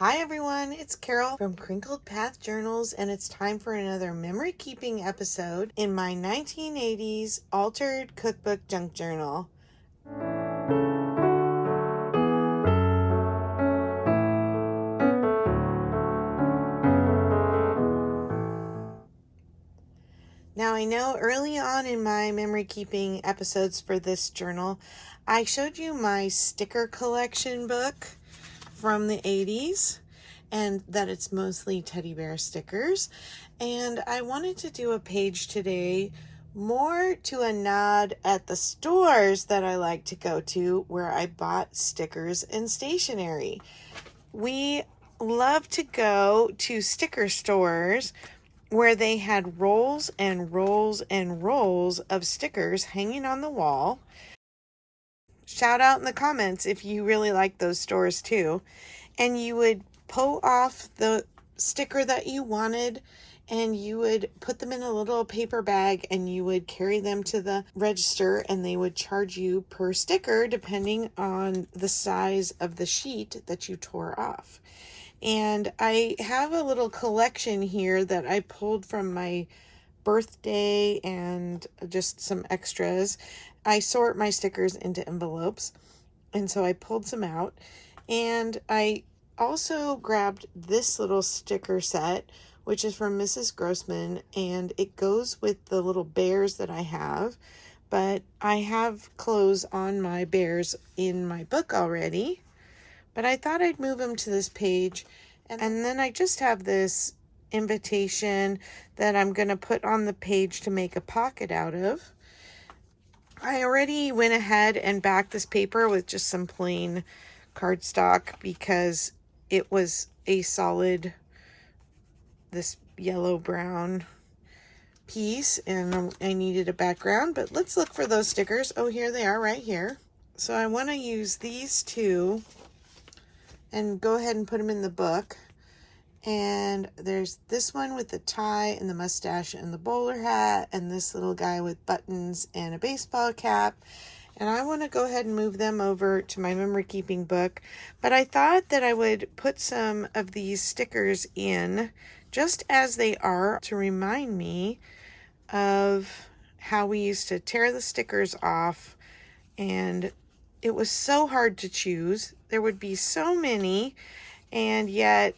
Hi everyone, it's Carol from Crinkled Path Journals, and it's time for another memory keeping episode in my 1980s altered cookbook junk journal. Now, I know early on in my memory keeping episodes for this journal, I showed you my sticker collection book from the 80s, and that it's mostly teddy bear stickers. And I wanted to do a page today more to a nod at the stores that I like to go to where I bought stickers and stationery. We love to go to sticker stores where they had rolls and rolls and rolls of stickers hanging on the wall. Shout out in the comments if you really like those stores too. And you would pull off the sticker that you wanted, and you would put them in a little paper bag, and you would carry them to the register, and they would charge you per sticker depending on the size of the sheet that you tore off. And I have a little collection here that I pulled from my birthday and just some extras. I sort my stickers into envelopes, and so I pulled some out. And I also grabbed this little sticker set, which is from Mrs. Grossman, and it goes with the little bears that I have. But I have clothes on my bears in my book already. But I thought I'd move them to this page. And then I just have this invitation that I'm going to put on the page to make a pocket out of. I already went ahead and backed this paper with just some plain cardstock because it was a solid, this yellow-brown piece, and I needed a background. But let's look for those stickers. Oh, here they are right here. So I want to use these two and go ahead and put them in the book. And there's this one with the tie and the mustache and the bowler hat, and this little guy with buttons and a baseball cap. And I want to go ahead and move them over to my memory keeping book. But I thought that I would put some of these stickers in just as they are to remind me of how we used to tear the stickers off. And it was so hard to choose. There would be so many, and yet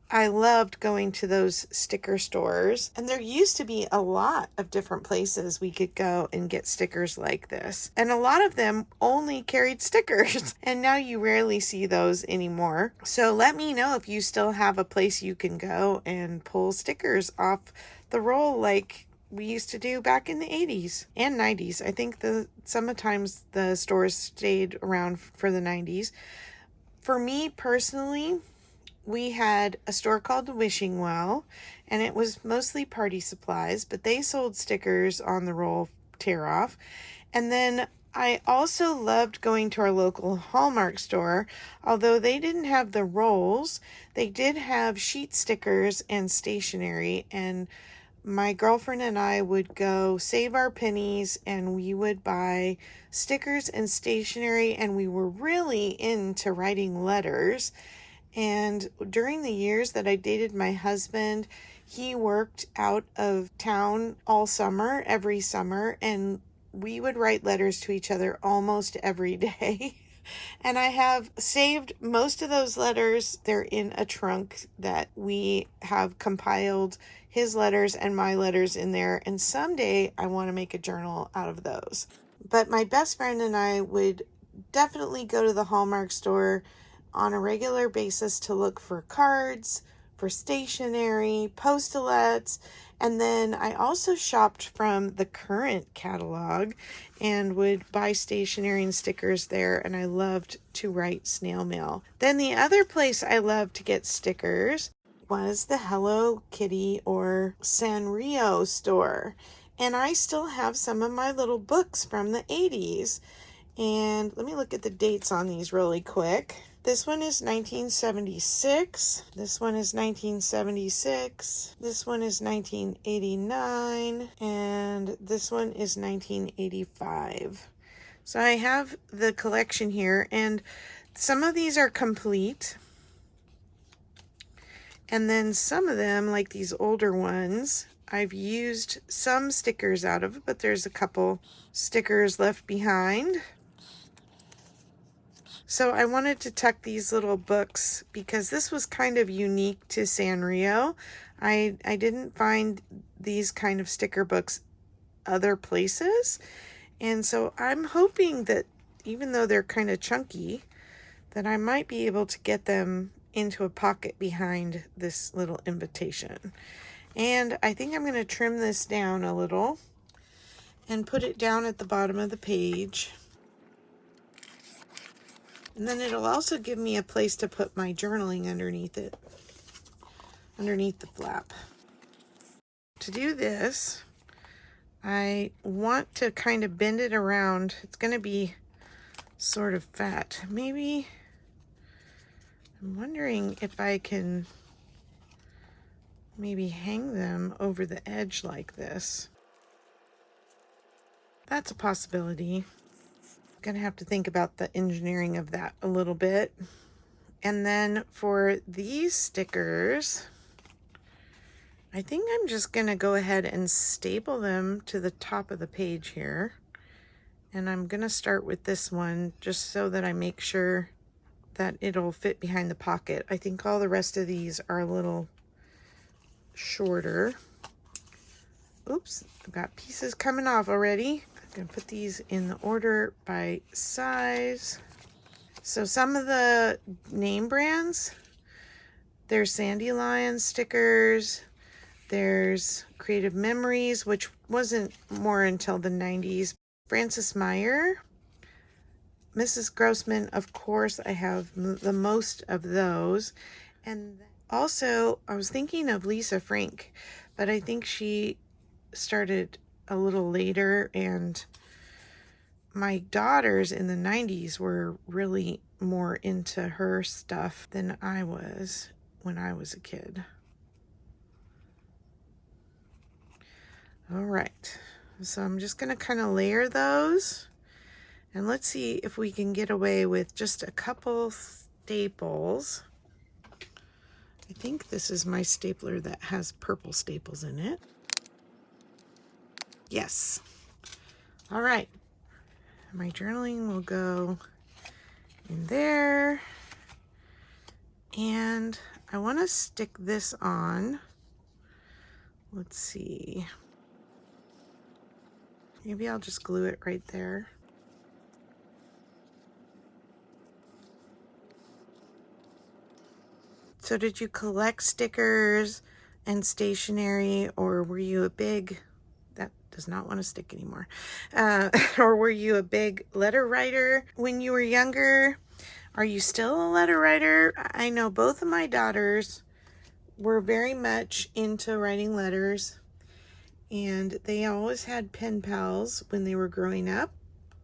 I loved going to those sticker stores. And there used to be a lot of different places we could go and get stickers like this. And a lot of them only carried stickers. And now you rarely see those anymore. So let me know if you still have a place you can go and pull stickers off the roll like we used to do back in the 80s and 90s. I think sometimes the stores stayed around for the 90s. For me personally, we had a store called Wishing Well, and it was mostly party supplies, but they sold stickers on the roll tear off. And then I also loved going to our local Hallmark store. Although they didn't have the rolls, they did have sheet stickers and stationery, and my girlfriend and I would go save our pennies, and we would buy stickers and stationery, and we were really into writing letters. And during the years that I dated my husband, he worked out of town all summer, every summer, and we would write letters to each other almost every day. And I have saved most of those letters. They're in a trunk that we have compiled his letters and my letters in there. And someday I want to make a journal out of those. But my best friend and I would definitely go to the Hallmark store on a regular basis to look for cards, for stationery, postalettes, and then I also shopped from the current catalog and would buy stationery and stickers there, and I loved to write snail mail. Then the other place I loved to get stickers was the Hello Kitty or Sanrio store, and I still have some of my little books from the 80s. And let me look at the dates on these really quick. This one is 1976. This one is 1976. This one is 1989. And this one is 1985. So I have the collection here, and some of these are complete. And then some of them, like these older ones, I've used some stickers out of, but there's a couple stickers left behind. So I wanted to tuck these little books because this was kind of unique to Sanrio. I didn't find these kind of sticker books other places. And so I'm hoping that even though they're kind of chunky, that I might be able to get them into a pocket behind this little invitation. And I think I'm going to trim this down a little and put it down at the bottom of the page. And then it'll also give me a place to put my journaling underneath it, underneath the flap. To do this, I want to kind of bend it around. It's going to be sort of fat. Maybe, I'm wondering if I can maybe hang them over the edge like this. That's a possibility. Gonna have to think about the engineering of that a little bit. And then for these stickers, I think I'm just gonna go ahead and staple them to the top of the page here. And I'm gonna start with this one just so that I make sure that it'll fit behind the pocket. I think all the rest of these are a little shorter. Oops, I've got pieces coming off already. I'm gonna put these in the order by size. So some of the name brands, there's Sandy Lion stickers, there's Creative Memories, which wasn't more until the 90s. Francis Meyer, Mrs. Grossman, of course, I have the most of those. And also, I was thinking of Lisa Frank, but I think she started a little later, and my daughters in the 90s were really more into her stuff than I was when I was a kid. All right, so I'm just going to kind of layer those, and let's see if we can get away with just a couple staples. I think this is my stapler that has purple staples in it. Yes. All right. My journaling will go in there. And I want to stick this on. Let's see. Maybe I'll just glue it right there. So did you collect stickers and stationery, or were you a big... That does not want to stick anymore. Or were you a big letter writer when you were younger? Are you still a letter writer? I know both of my daughters were very much into writing letters, and they always had pen pals when they were growing up.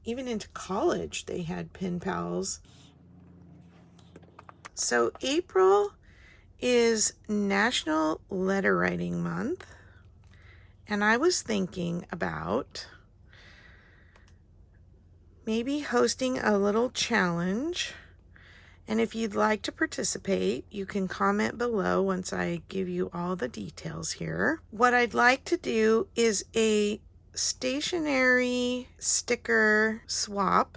Even into college, they had pen pals. So April is National Letter Writing Month. And I was thinking about maybe hosting a little challenge. And if you'd like to participate, you can comment below once I give you all the details here. What I'd like to do is a stationery sticker swap.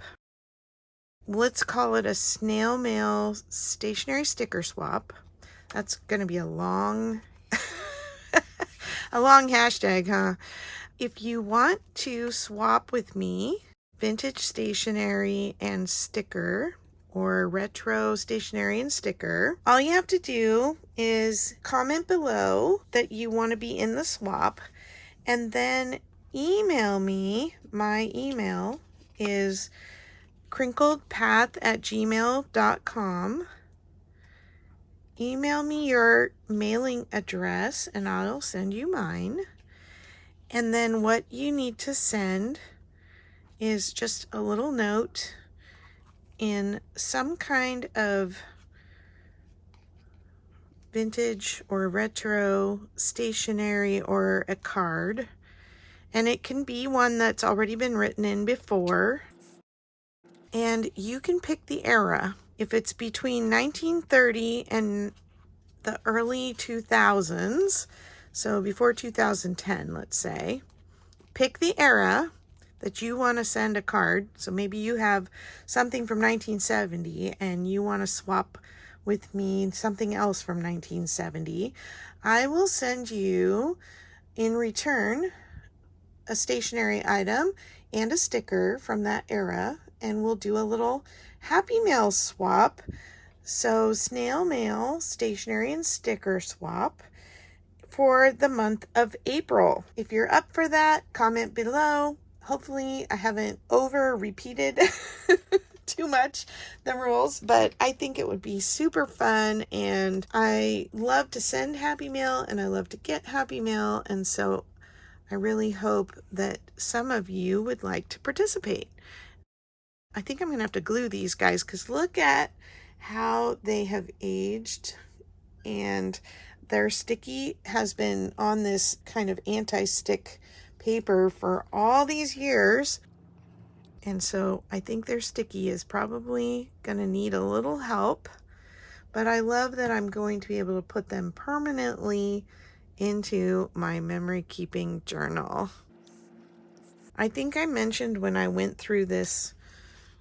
Let's call it a snail mail stationery sticker swap. That's going to be a long... a long hashtag, huh? If you want to swap with me, vintage stationery and sticker, or retro stationery and sticker, all you have to do is comment below that you want to be in the swap, and then email me. My email is crinkledpath@gmail.com. Email me your mailing address and I'll send you mine. And then what you need to send is just a little note in some kind of vintage or retro stationery or a card. And it can be one that's already been written in before. And you can pick the era. If it's between 1930 and the early 2000s, so before 2010, let's say. Pick the era that you want to send a card. So maybe you have something from 1970 and you want to swap with me something else from 1970. I will send you in return a stationery item and a sticker from that era, and we'll do a little Happy Mail swap. So snail mail, stationery, and sticker swap for the month of April. If you're up for that, comment below. Hopefully I haven't over repeated too much the rules, but I think it would be super fun, and I love to send Happy Mail and I love to get Happy Mail, and so I really hope that some of you would like to participate. I think I'm gonna have to glue these guys because look at how they have aged, and their sticky has been on this kind of anti-stick paper for all these years. And so I think their sticky is probably going to need a little help, but I love that I'm going to be able to put them permanently into my memory keeping journal. I think I mentioned when I went through this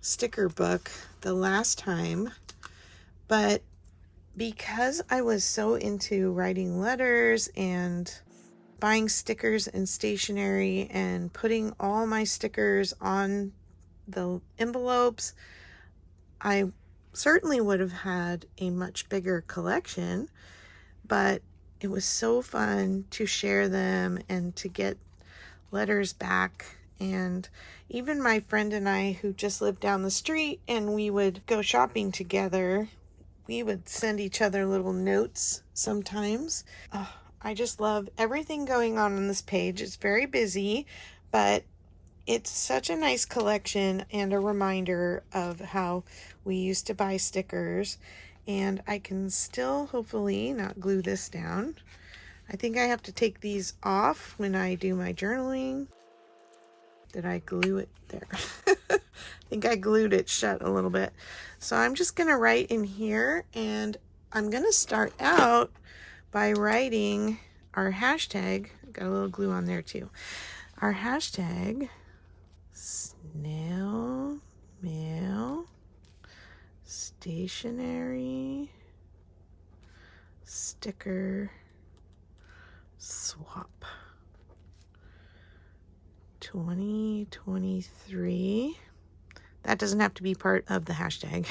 sticker book the last time, but because I was so into writing letters and buying stickers and stationery and putting all my stickers on the envelopes, I certainly would have had a much bigger collection, but it was so fun to share them and to get letters back. And even my friend and I, who just lived down the street and we would go shopping together, we would send each other little notes sometimes. Oh, I just love everything going on this page. It's very busy, but it's such a nice collection and a reminder of how we used to buy stickers. And I can still hopefully not glue this down. I think I have to take these off when I do my journaling. Did I glue it there? I think I glued it shut a little bit. So I'm just going to write in here, and I'm going to start out by writing our hashtag. Got a little glue on there too. Our hashtag, snail mail, stationery, sticker, swap. 2023. That doesn't have to be part of the hashtag.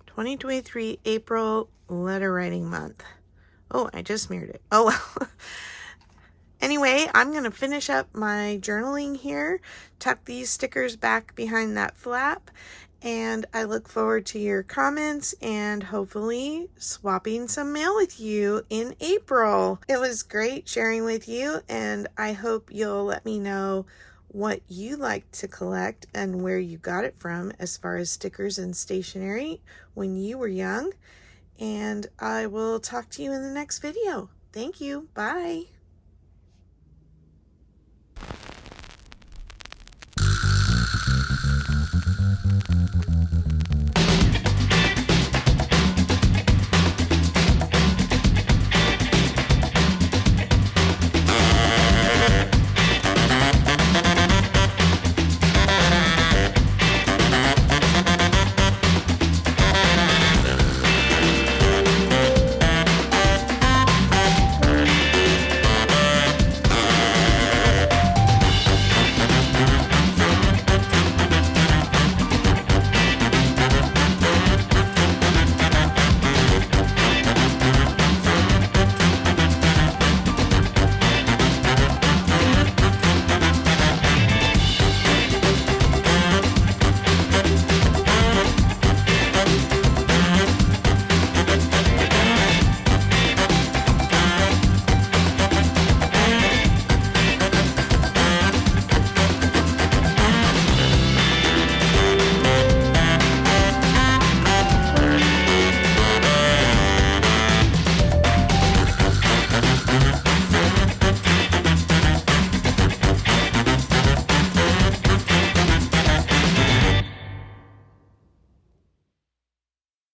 2023 April letter writing month. Oh, I just smeared it. Oh, well. Anyway, I'm going to finish up my journaling here, tuck these stickers back behind that flap, and I look forward to your comments and hopefully swapping some mail with you in April. It was great sharing with you, and I hope you'll let me know what you like to collect and where you got it from as far as stickers and stationery when you were young. And I will talk to you in the next video. Thank you. Bye.